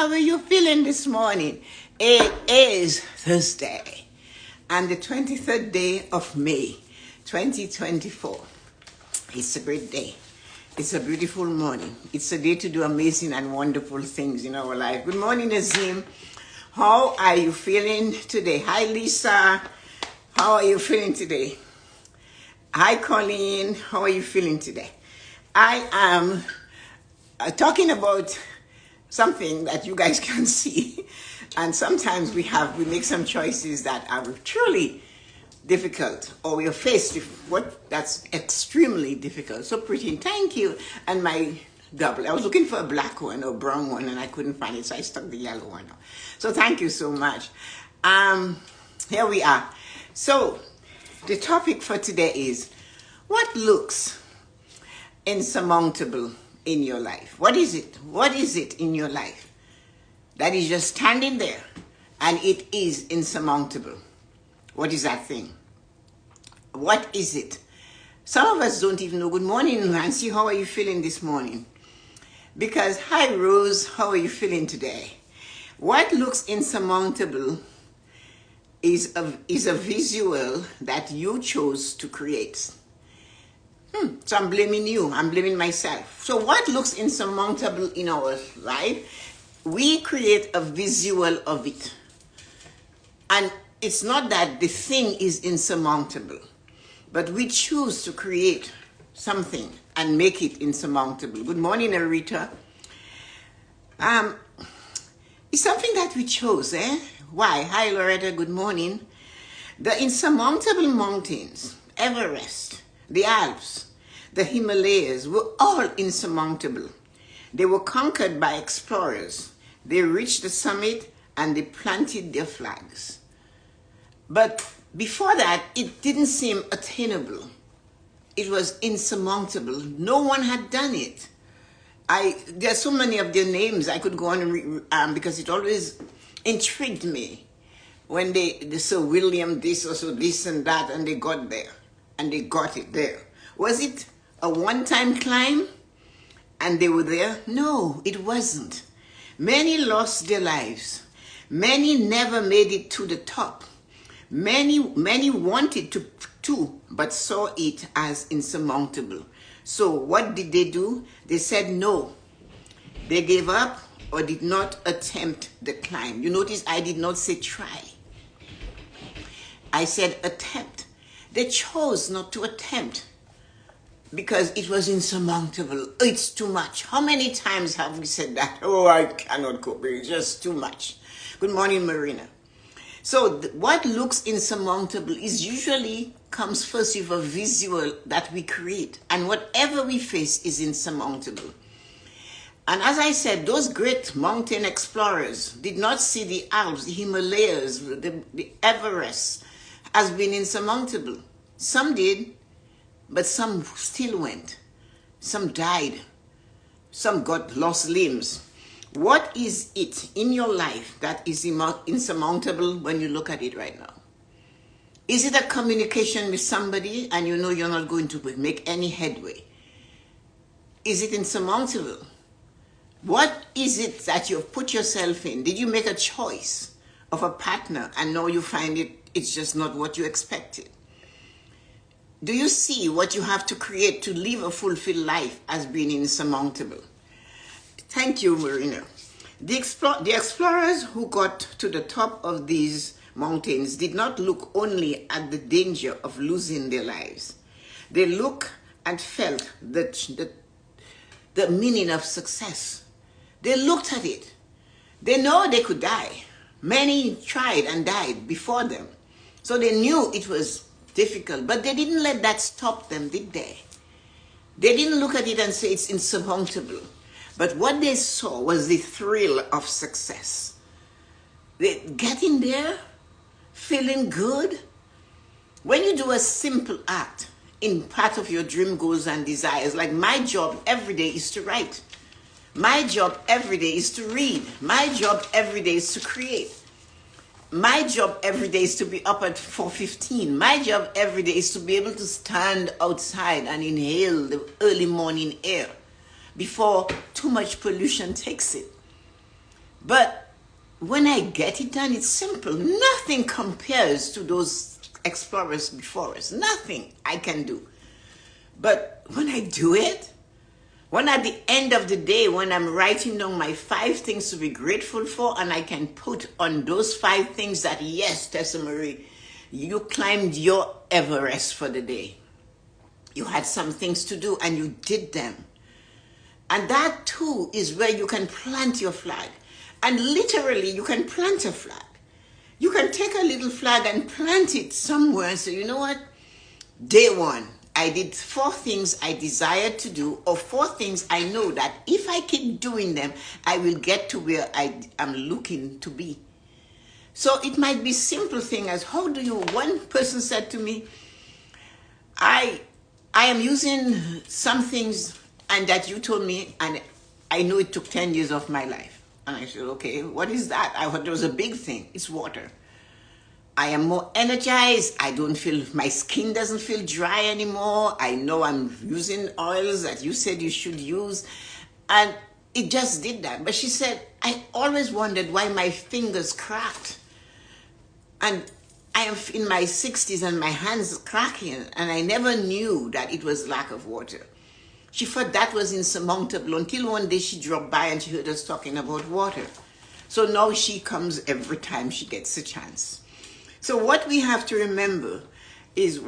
How are you feeling this morning? It is Thursday and the 23rd day of May, 2024. It's a great day. It's a beautiful morning. It's a day to do amazing and wonderful things in our life. Good morning, Azim. How are you feeling today? Hi, Lisa. How are you feeling today? Hi, Colleen. How are you feeling today? I am talking about something that you guys can see, and sometimes we make some choices that are truly difficult, or we are faced with what that's extremely difficult. So pretty, thank you. And my double, I was looking for a black one or brown one and I couldn't find it, so I stuck the yellow one on. So thank you so much. Here we are. So the topic for today is, what looks insurmountable in your life? What is it? What is it in your life that is just standing there and it is insurmountable? What is that thing? What is it? Some of us don't even know. Good morning, Nancy. How are you feeling this morning? Because, hi, Rose. How are you feeling today? What looks insurmountable is a visual that you chose to create. So I'm blaming you. I'm blaming myself. So what looks insurmountable in our life? We create a visual of it. And it's not that the thing is insurmountable, but we choose to create something and make it insurmountable. Good morning, Arita. It's something that we chose, eh? Why? Hi, Loretta. Good morning. The insurmountable mountains, Everest, the Alps, the Himalayas were all insurmountable. They were conquered by explorers. They reached the summit and they planted their flags. But before that, it didn't seem attainable. It was insurmountable. No one had done it. There's so many of their names I could go on and read, because it always intrigued me when they saw William this or so this and that, and they got there and they got it there. Was it a one-time climb and they were there? No, it wasn't. Many lost their lives. Many never made it to the top. Many wanted to, but saw it as insurmountable. So what did they do? They said no. They gave up or did not attempt the climb. You notice I did not say try. I said attempt. They chose not to attempt because it was insurmountable. It's too much. How many times have we said that? Oh, I cannot cope. It's just too much. Good morning, Marina. So what looks insurmountable is usually comes first with a visual that we create. And whatever we face is insurmountable. And as I said, those great mountain explorers did not see the Alps, the Himalayas, the Everest as being insurmountable. Some did, but some still went. Some died. Some got lost limbs. What is it in your life that is insurmountable when you look at it right now? Is it a communication with somebody and you know you're not going to make any headway? Is it insurmountable? What is it that you've put yourself in? Did you make a choice of a partner and now you find it's just not what you expected? Do you see what you have to create to live a fulfilled life as being insurmountable? Thank you, Marina. The explorers who got to the top of these mountains did not look only at the danger of losing their lives. They looked and felt the meaning of success. They looked at it. They know they could die. Many tried and died before them. So they knew it was difficult, but they didn't let that stop them, did they? They didn't look at it and say it's insurmountable. But what they saw was the thrill of success. Getting there, feeling good. When you do a simple act in part of your dream goals and desires, like my job every day is to write. My job every day is to read. My job every day is to create. My job every day is to be up at 4:15. My job every day is to be able to stand outside and inhale the early morning air before too much pollution takes it. But when I get it done, it's simple. Nothing compares to those explorers before us. Nothing I can do. But when I do it, when at the end of the day, when I'm writing down my 5 things to be grateful for, and I can put on those 5 things that, yes, Tessa-Marie, you climbed your Everest for the day. You had some things to do and you did them. And that too is where you can plant your flag. And literally, you can plant a flag. You can take a little flag and plant it somewhere and say, you know what? Day 1, I did 4 things I desired to do, or 4 things I know that if I keep doing them, I will get to where I am looking to be. So it might be simple thing as, how do you, one person said to me, I am using some things and that you told me, and I know it took 10 years of my life. And I said, okay, what is that? I thought it was a big thing. It's water. I am more energized. I don't feel, my skin doesn't feel dry anymore. I know I'm using oils that you said you should use. And it just did that. But she said, I always wondered why my fingers cracked. And I am in my 60s and my hands are cracking. And I never knew that it was lack of water. She thought that was insurmountable until one day she dropped by and she heard us talking about water. So now she comes every time she gets a chance. So what we have to remember is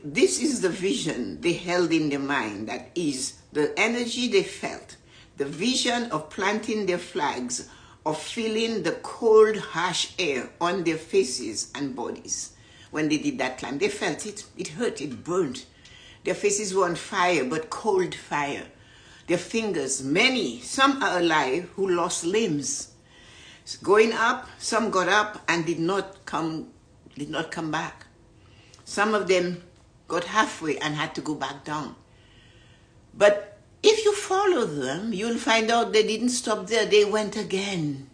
this is the vision they held in their mind, that is the energy they felt, the vision of planting their flags, of feeling the cold, harsh air on their faces and bodies. When they did that climb, they felt it. It hurt, it burned. Their faces were on fire, but cold fire. Their fingers, many, some are alive who lost limbs. Going up, some got up and did not come back. Some of them got halfway and had to go back down. But if you follow them, you'll find out they didn't stop there. They went again.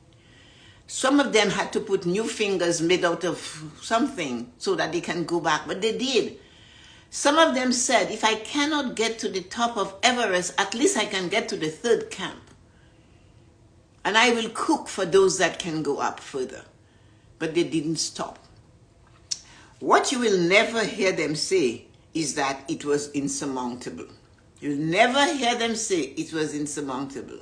Some of them had to put new fingers made out of something so that they can go back, but they did. Some of them said, if I cannot get to the top of Everest, at least I can get to the 3rd camp. And I will cook for those that can go up further. But they didn't stop. What you will never hear them say is that it was insurmountable. You'll never hear them say it was insurmountable.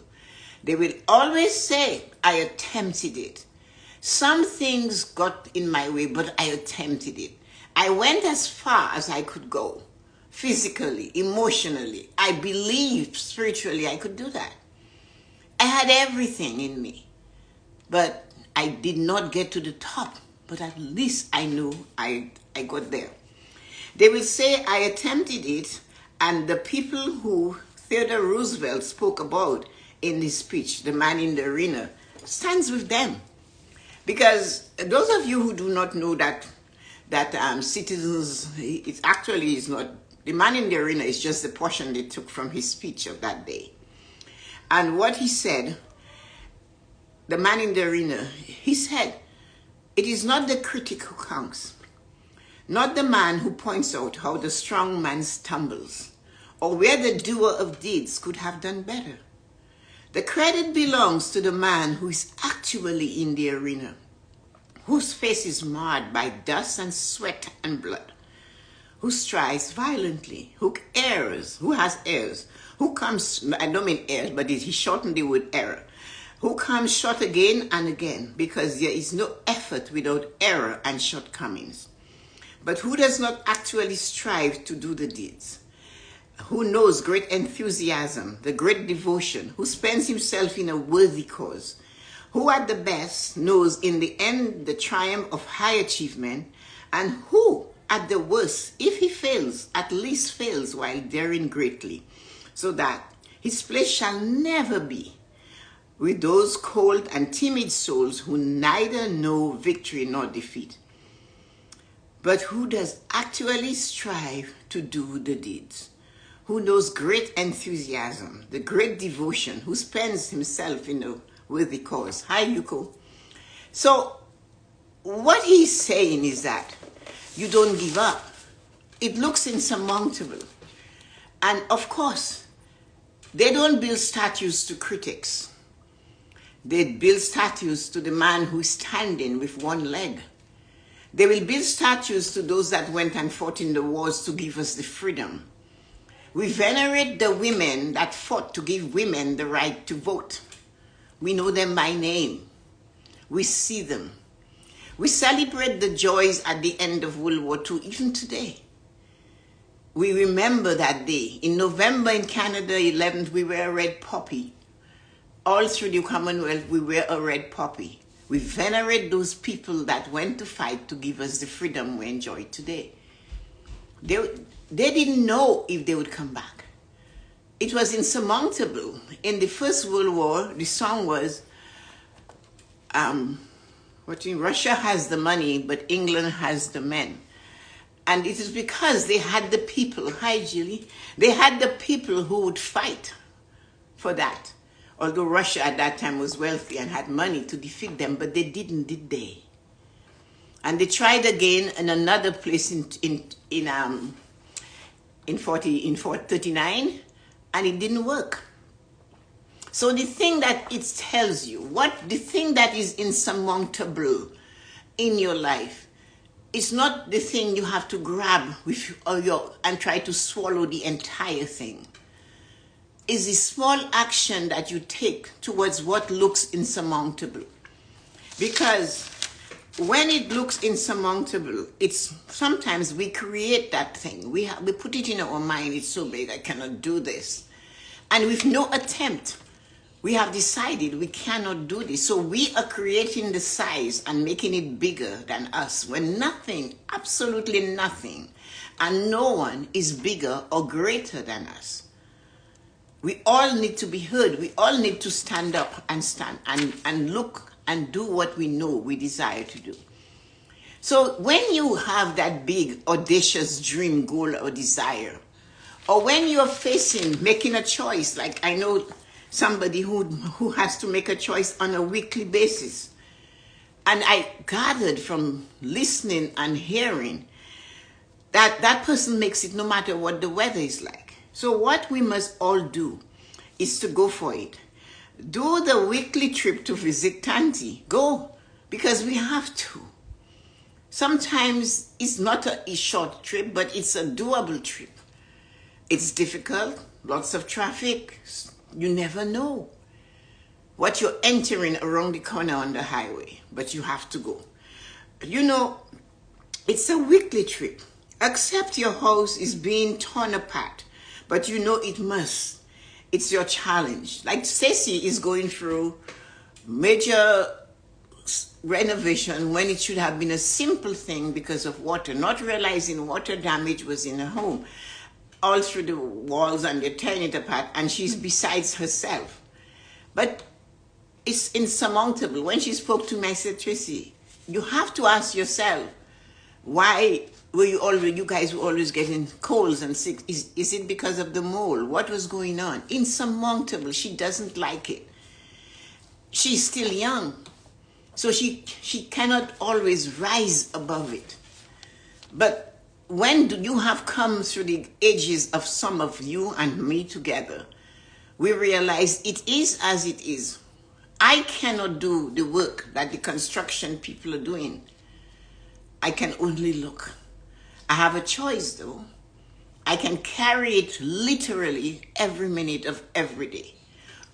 They will always say, I attempted it. Some things got in my way, but I attempted it. I went as far as I could go, physically, emotionally. I believed spiritually I could do that. I had everything in me, but I did not get to the top, but at least I knew I got there. They will say I attempted it, and the people who Theodore Roosevelt spoke about in his speech, the man in the arena, stands with them. Because those of you who do not know that citizens, it actually is not, the man in the arena is just the portion they took from his speech of that day. And what he said, the man in the arena, he said, it is not the critic who counts, not the man who points out how the strong man stumbles, or where the doer of deeds could have done better. The credit belongs to the man who is actually in the arena, whose face is marred by dust and sweat and blood, who strives violently, who errs, who has errors, who comes, I don't mean errors, but he shortened the word error, who comes short again and again, because there is no effort without error and shortcomings, but who does not actually strive to do the deeds, who knows great enthusiasm, the great devotion, who spends himself in a worthy cause, who at the best knows in the end the triumph of high achievement, and who at the worst, if he fails, at least fails while daring greatly, so that his place shall never be with those cold and timid souls who neither know victory nor defeat, but who does actually strive to do the deeds, who knows great enthusiasm, the great devotion, who spends himself in a worthy cause. Hi, Yuko. So what he's saying is that you don't give up. It looks insurmountable. And of course, they don't build statues to critics. They'd build statues to the man who's standing with one leg. They will build statues to those that went and fought in the wars to give us the freedom. We venerate the women that fought to give women the right to vote. We know them by name. We see them. We celebrate the joys at the end of World War II, even today. We remember that day. In November in Canada 11th, we were a red poppy. All through the Commonwealth, we were a red poppy. We venerate those people that went to fight to give us the freedom we enjoy today. They didn't know if they would come back. It was insurmountable. In the First World War, the song was, Russia has the money, but England has the men. And it is because they had the people, hi Julie, they had the people who would fight for that. Although Russia at that time was wealthy and had money to defeat them, but they didn't, did they? And they tried again in another place in 39, and it didn't work. So the thing that it tells you, the thing that is insurmountable in your life, it's not the thing you have to grab and try to swallow the entire thing. It's the small action that you take towards what looks insurmountable. Because when it looks insurmountable, it's sometimes we create that thing. We put it in our mind, it's so big, I cannot do this. And with no attempt, we have decided we cannot do this. So we are creating the size and making it bigger than us when nothing, absolutely nothing, and no one is bigger or greater than us. We all need to be heard. We all need to stand up and look and do what we know we desire to do. So when you have that big, audacious dream, goal, or desire, or when you're making a choice, like I know somebody who has to make a choice on a weekly basis, and I gathered from listening and hearing that that person makes it no matter what the weather is like. So what we must all do is to go for it. Do the weekly trip to visit Tanti. Go, because we have to. Sometimes it's not a short trip, but it's a doable trip. It's difficult, lots of traffic. You never know what you're entering around the corner on the highway, but you have to go. You know, it's a weekly trip. Accept your house is being torn apart, but you know it must. It's your challenge. Like Stacy is going through major renovation when it should have been a simple thing because of water, not realizing water damage was in her home. All through the walls, and they're tearing it apart, and she's besides herself. But it's insurmountable. When she spoke to me, I said, Tracy, you have to ask yourself, why were you guys were always getting colds and sick? Is it because of the mole? What was going on? Insurmountable. She doesn't like it. She's still young, so she cannot always rise above it. But when you have come through the ages of some of you and me together, we realize it is as it is. I cannot do the work that the construction people are doing. I can only look. I have a choice though. I can carry it literally every minute of every day.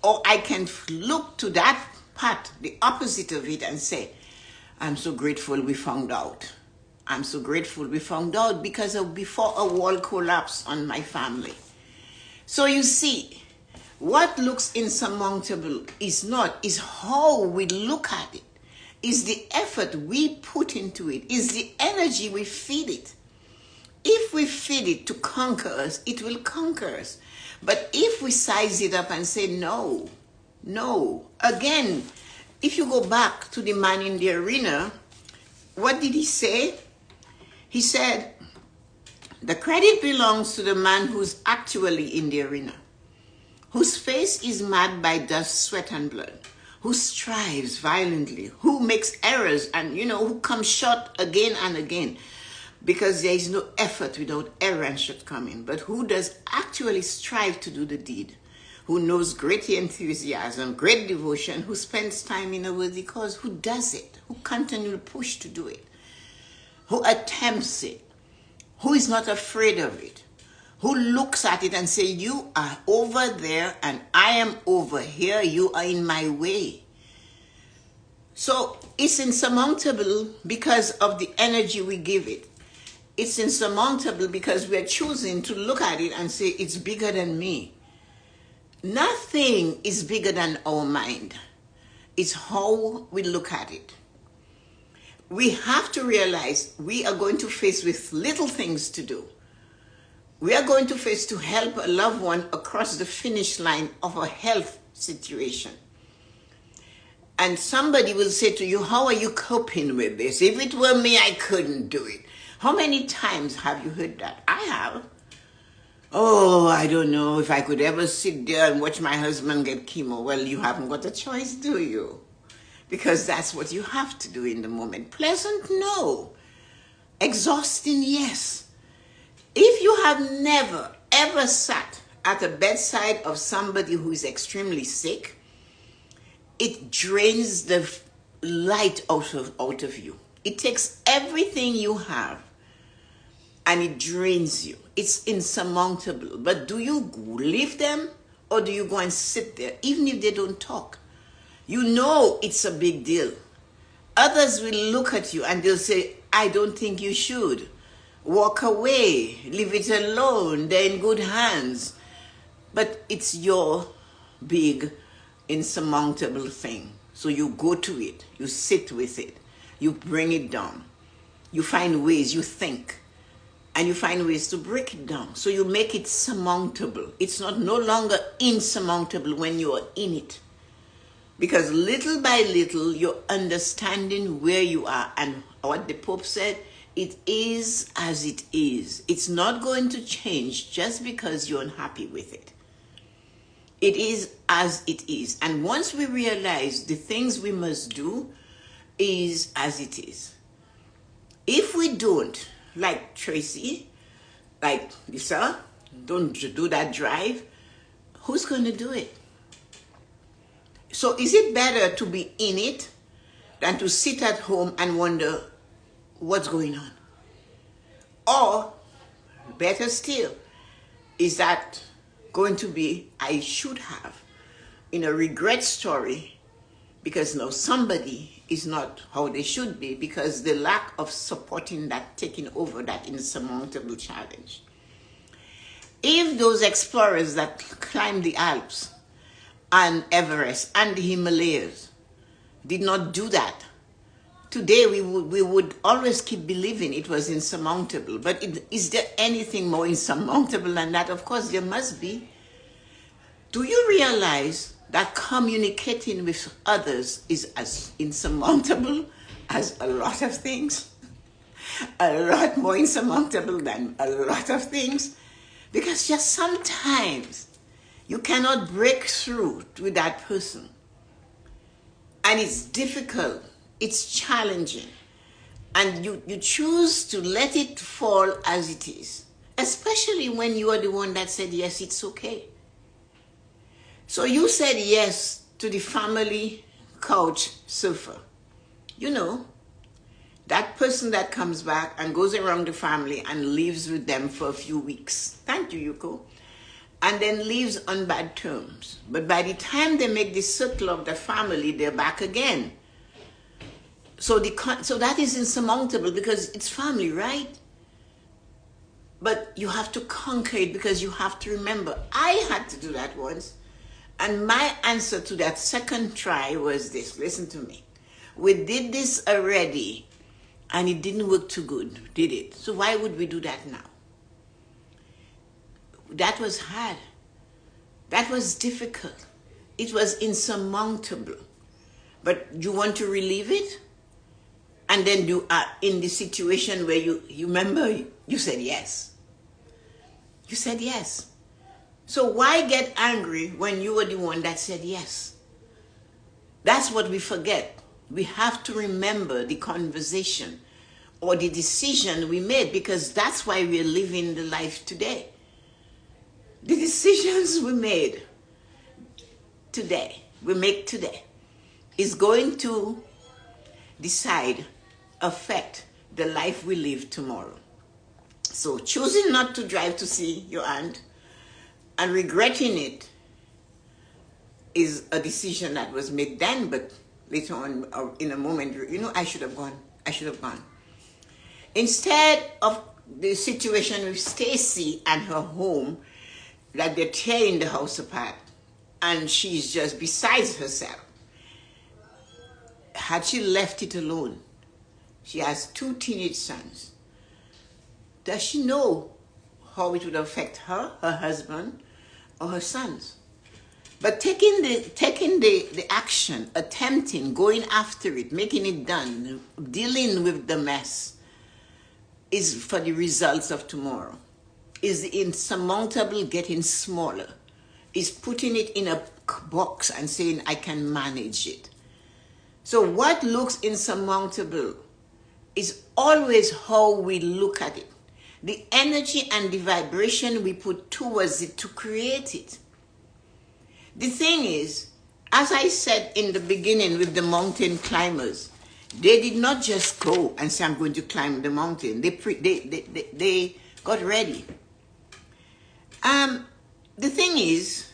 Or I can look to that part, the opposite of it, and say, I'm so grateful we found out. I'm so grateful we found out because of before a wall collapsed on my family. So you see, what looks insurmountable is how we look at it, is the effort we put into it, is the energy we feed it. If we feed it to conquer us, it will conquer us. But if we size it up and say no, again, if you go back to the man in the arena, what did he say? He said, the credit belongs to the man who's actually in the arena, whose face is marred by dust, sweat, and blood, who strives violently, who makes errors and, who comes short again and again, because there is no effort without error and shortcoming, but who does actually strive to do the deed, who knows great enthusiasm, great devotion, who spends time in a worthy cause, who does it, who continues to push to do it, who attempts it, who is not afraid of it, who looks at it and say, you are over there and I am over here, you are in my way. So it's insurmountable because of the energy we give it. It's insurmountable because we are choosing to look at it and say, it's bigger than me. Nothing is bigger than our mind. It's how we look at it. We have to realize we are going to face with little things to do. We are going to face to help a loved one across the finish line of a health situation. And somebody will say to you, how are you coping with this? If it were me, I couldn't do it. How many times have you heard that? I have. Oh, I don't know if I could ever sit there and watch my husband get chemo. Well, you haven't got a choice, do you? Because that's what you have to do in the moment. Pleasant? No. Exhausting? Yes. If you have never, ever sat at the bedside of somebody who is extremely sick, it drains the light out of you. It takes everything you have and it drains you. It's insurmountable. But do you leave them or do you go and sit there, even if they don't talk? You know it's a big deal. Others will look at you and they'll say, I don't think you should. Walk away, leave it alone, they're in good hands. But it's your big, insurmountable thing. So you go to it, you sit with it, you bring it down. You find ways, you think, and you find ways to break it down. So you make it surmountable. It's not no longer insurmountable when you are in it. Because little by little, you're understanding where you are. And what the Pope said, it is as it is. It's not going to change just because you're unhappy with it. It is as it is. And once we realize the things we must do is as it is. If we don't, like Tracy, like Lisa, don't do that drive, who's going to do it? So is it better to be in it than to sit at home and wonder what's going on? Or, better still, is that going to be, I should have, in a regret story, because now somebody is not how they should be because the lack of supporting that, taking over that insurmountable challenge. If those explorers that climbed the Alps and Everest and the Himalayas did not do that, today we would always keep believing it was insurmountable. But is there anything more insurmountable than that? Of course there must be. Do you realize that communicating with others is as insurmountable as a lot of things? A lot more insurmountable than a lot of things? Because just sometimes you cannot break through with that person. And it's difficult. It's challenging. And you choose to let it fall as it is. Especially when you are the one that said, yes, it's okay. So you said yes to the family couch sofa. You know, that person that comes back and goes around the family and lives with them for a few weeks. Thank you, Yuko. And then leaves on bad terms. But by the time they make the circle of the family, they're back again. So that is insurmountable because it's family, right? But you have to conquer it because you have to remember, I had to do that once. And my answer to that second try was this. Listen to me. We did this already and it didn't work too good, did it? So why would we do that now? That was hard. That was difficult. It was insurmountable. But you want to relieve it? And then you are in the situation where you remember you said yes. You said yes. So why get angry when you were the one that said yes? That's what we forget. We have to remember the conversation or the decision we made because that's why we're living the life today. The decisions we made. today, we make today, is going to affect the life we live tomorrow. So choosing not to drive to see your aunt and regretting it is a decision that was made then, but later on, or in a moment, I should have gone. Instead of the situation with Stacy and her home, that they're tearing the house apart, and she's just besides herself. Had she left it alone, she has 2 teenage sons. Does she know how it would affect her husband, or her sons? But taking the action, attempting, going after it, making it done, dealing with the mess, is for the results of tomorrow. Is the insurmountable getting smaller? Is putting it in a box and saying, I can manage it. So what looks insurmountable is always how we look at it. The energy and the vibration we put towards it to create it. The thing is, as I said in the beginning with the mountain climbers, they did not just go and say, I'm going to climb the mountain. They got ready. The thing is,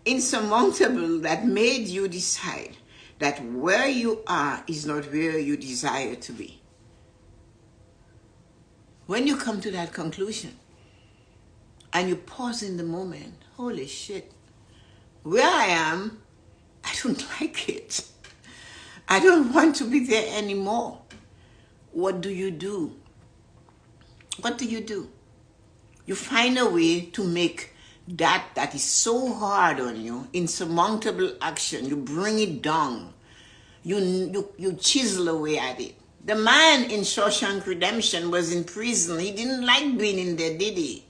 insurmountable that made you decide that where you are is not where you desire to be. When you come to that conclusion and you pause in the moment, holy shit, where I am, I don't like it. I don't want to be there anymore. What do you do? What do you do? You find a way to make that is so hard on you, insurmountable action. You bring it down. You chisel away at it. The man in Shawshank Redemption was in prison. He didn't like being in there, did he?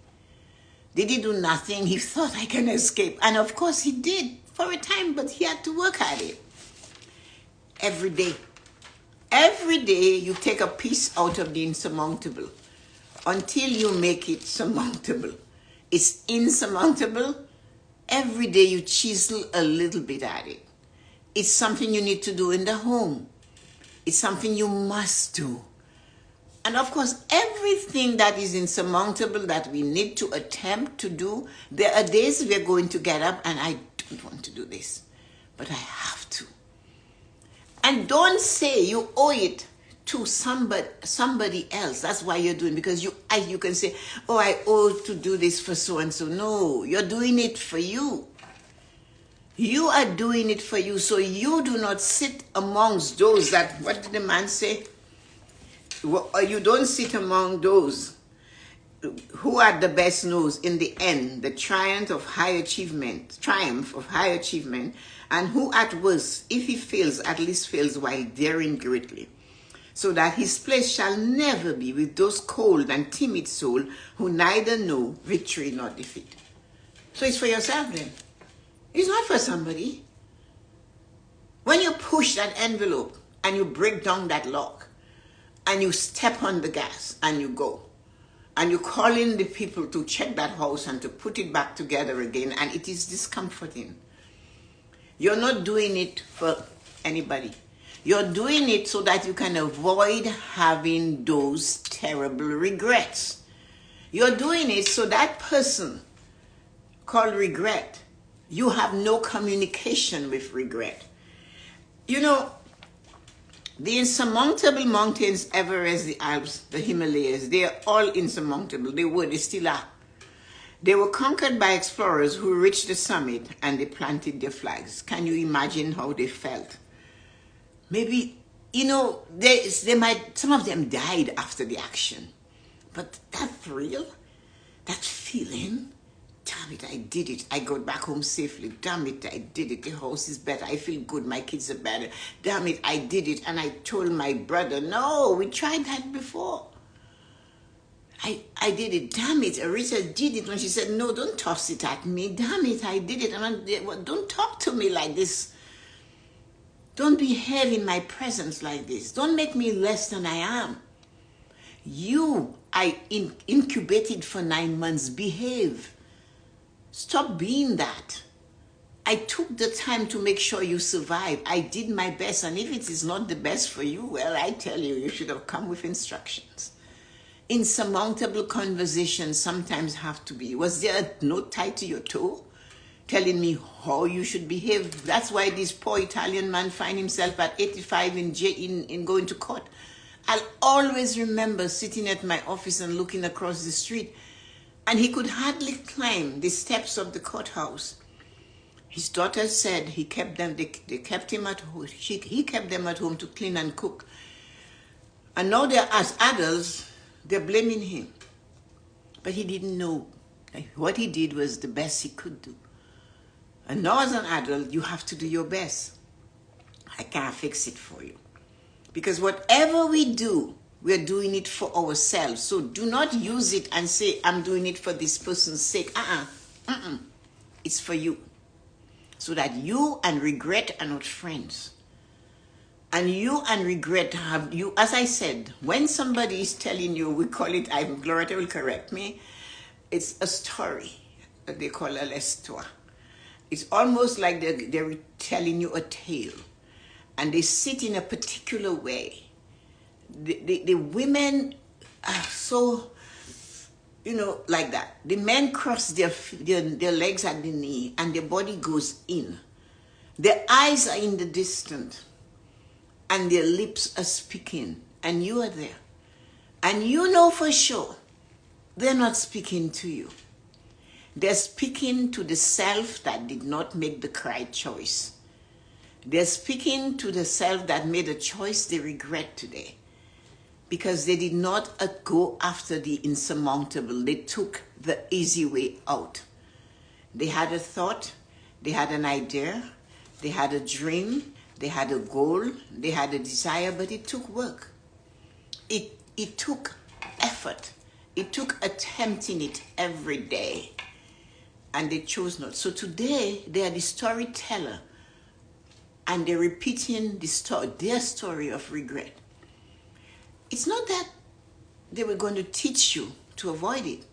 Did he do nothing? He thought, I can escape. And of course he did for a time, but he had to work at it. Every day. Every day you take a piece out of the insurmountable until you make it surmountable. It's insurmountable. Every day you chisel a little bit at it. It's something you need to do in the home. It's something you must do. And of course, everything that is insurmountable that we need to attempt to do, there are days we're going to get up and I don't want to do this, but I have to. And don't say you owe it to somebody else. That's why you're doing, because you can say, oh, I owe to do this for so and so. No, you're doing it for you. You are doing it for you, so you do not sit amongst those that, what did the man say? You don't sit among those who are the best knows in the end the triumph of high achievement, and who at worst, if he fails, at least fails while daring greatly, so that his place shall never be with those cold and timid souls who neither know victory nor defeat. So it's for yourself then. It's not for somebody. When you push that envelope and you break down that lock and you step on the gas and you go and you call in the people to check that house and to put it back together again, and it is discomforting. You're not doing it for anybody. You're doing it so that you can avoid having those terrible regrets. You're doing it so that person called regret, you have no communication with regret. You know, the insurmountable mountains, Everest, the Alps, the Himalayas, they are all insurmountable. They still are. They were conquered by explorers who reached the summit and they planted their flags. Can you imagine how they felt? Maybe, some of them died after the action. But that thrill, that feeling, damn it, I did it. I got back home safely. Damn it, I did it. The house is better. I feel good. My kids are better. Damn it, I did it. And I told my brother, no, we tried that before. I did it. Damn it, Arita did it when she said, no, don't toss it at me. Damn it, I did it. Don't talk to me like this. Don't behave in my presence like this. Don't make me less than I am. I incubated for 9 months. Behave. Stop being that. I took the time to make sure you survive. I did my best. And if it is not the best for you, well, I tell you, you should have come with instructions. Insurmountable conversations sometimes have to be. Was there a note tied to your toe telling me how you should behave? That's why this poor Italian man find himself at 85 in going to court. I'll always remember sitting at my office and looking across the street, and he could hardly climb the steps of the courthouse. His daughter said he kept them. They kept him at home. He kept them at home to clean and cook. And now they're as adults. They're blaming him. But he didn't know. What he did was the best he could do. And now as an adult, you have to do your best. I can't fix it for you. Because whatever we do, we're doing it for ourselves. So do not use it and say, I'm doing it for this person's sake. It's for you. So that you and regret are not friends. And you and regret have you, as I said, when somebody is telling you, we call it, Gloria will correct me, it's a story that they call a l'histoire. It's almost like they're telling you a tale. And they sit in a particular way. The women are so, like that. The men cross their legs at the knee and their body goes in. Their eyes are in the distance and their lips are speaking, and you are there. And you know for sure they're not speaking to you. They're speaking to the self that did not make the correct choice. They're speaking to the self that made a choice they regret today. Because they did not go after the insurmountable. They took the easy way out. They had a thought, they had an idea, they had a dream, they had a goal, they had a desire, but it took work. It took effort. It took attempting it every day. And they chose not. So today, they are the storyteller. And they're repeating their story of regret. It's not that they were going to teach you to avoid it,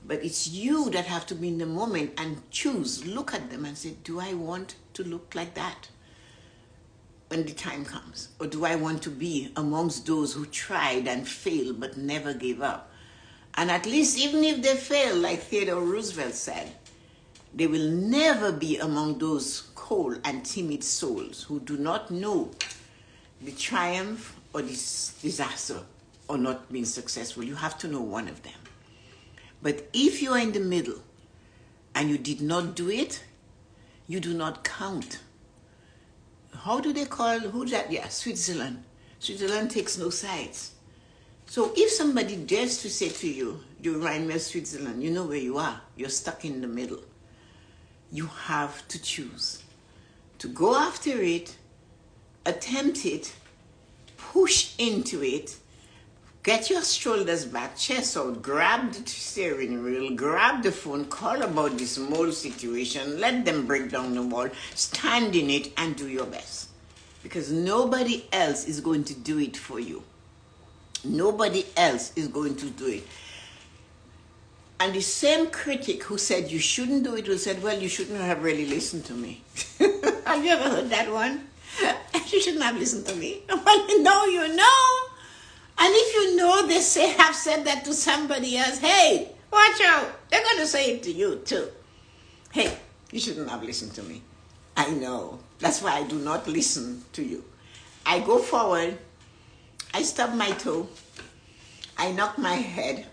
but it's you that have to be in the moment and choose, look at them and say, do I want to look like that when the time comes? Or do I want to be amongst those who tried and failed but never gave up? And at least even if they fail, like Theodore Roosevelt said, they will never be among those cold and timid souls who do not know the triumph or this disaster or not being successful. You have to know one of them. But if you are in the middle and you did not do it, you do not count. How do they call, who's that? Yeah, Switzerland. Switzerland takes no sides. So if somebody dares to say to you, you remind me of Switzerland, you know where you are. You're stuck in the middle. You have to choose to go after it, attempt it, push into it, get your shoulders back, chest out, grab the steering wheel, grab the phone, call about this whole situation, let them break down the wall, stand in it and do your best. Because nobody else is going to do it for you. Nobody else is going to do it. And the same critic who said you shouldn't do it will say, well, you shouldn't have really listened to me. Have you ever heard that one? You shouldn't have listened to me. Well, no, you know. And if you know they have said that to somebody else, hey, watch out. They're going to say it to you too. Hey, you shouldn't have listened to me. I know. That's why I do not listen to you. I go forward. I stub my toe. I knock my head.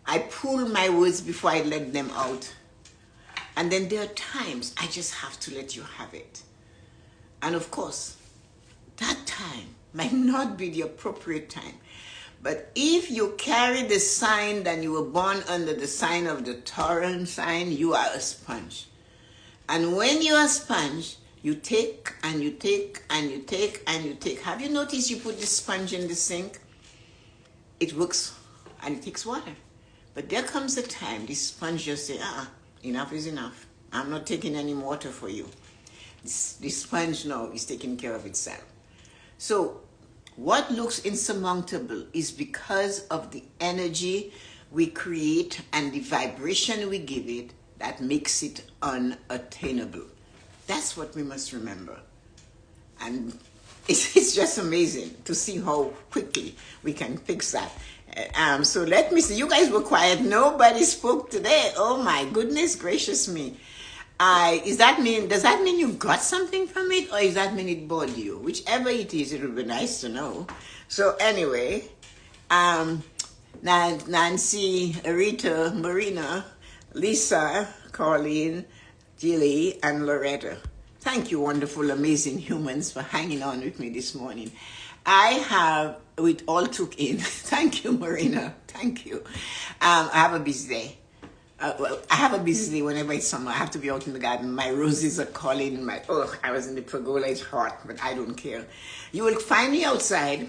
I pull my words before I let them out. And then there are times I just have to let you have it. And of course, that time might not be the appropriate time. But if you carry the sign that you were born under the sign of the Torrent sign, you are a sponge. And when you are a sponge, you take and you take and you take and you take. Have you noticed you put the sponge in the sink? It works and it takes water. But there comes a time this sponge just says, enough is enough. I'm not taking any water for you. This sponge now is taking care of itself. So what looks insurmountable is because of the energy we create and the vibration we give it that makes it unattainable. That's what we must remember. And it's just amazing to see how quickly we can fix that. So let me see. You guys were quiet. Nobody spoke today. Oh my goodness gracious me. Does that mean you got something from it, or does that mean it bored you? Whichever it is, it would be nice to know. So anyway, Nancy, Rita, Marina, Lisa, Colleen, Jilly, and Loretta. Thank you, wonderful, amazing humans, for hanging on with me this morning. We all took in. Thank you, Marina. Thank you. I have a busy day. I have a busy day whenever it's summer. I have to be out in the garden. My roses are calling. I was in the pergola. It's hot, but I don't care. You will find me outside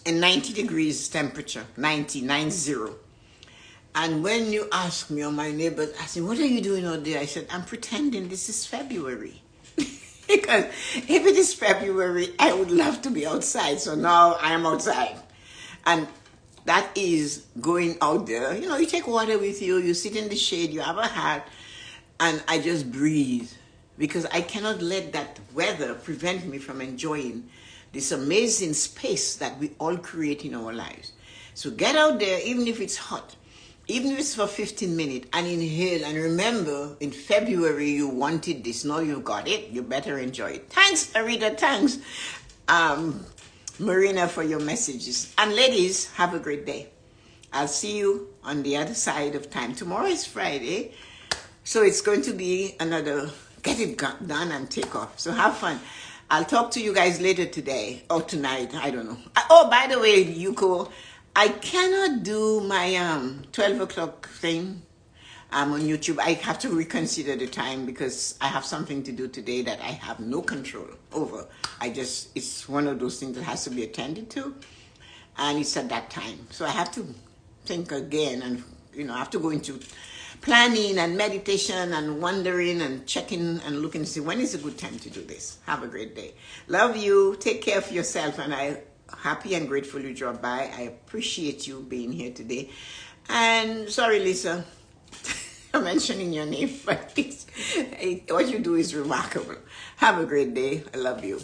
in 90 degrees temperature, 90. And when you ask me, or my neighbors ask me, what are you doing out there? I said, I'm pretending this is February. Because if it is February, I would love to be outside. So now I am outside. And that is going out there. You know, you take water with you, you sit in the shade, you have a hat, and I just breathe. Because I cannot let that weather prevent me from enjoying this amazing space that we all create in our lives. So get out there, even if it's hot. Even if it's for 15 minutes, and inhale, and remember, in February you wanted this, now you got it, you better enjoy it. Thanks, Arita, thanks, Marina, for your messages. And ladies, have a great day. I'll see you on the other side of time. Tomorrow is Friday, so it's going to be another get it done and take off. So have fun. I'll talk to you guys later today, or tonight, I don't know. Oh, by the way, Yuko, I cannot do my 12 o'clock thing on YouTube. I have to reconsider the time because I have something to do today that I have no control over. It's one of those things that has to be attended to, and it's at that time. So I have to think again, and I have to go into planning and meditation and wondering and checking and looking to see when is a good time to do this. Have a great day. Love you. Take care of yourself, and I'm happy and grateful you dropped by. I appreciate you being here today. And sorry, Lisa, I'm mentioning your name, but what you do is remarkable. Have a great day. I love you.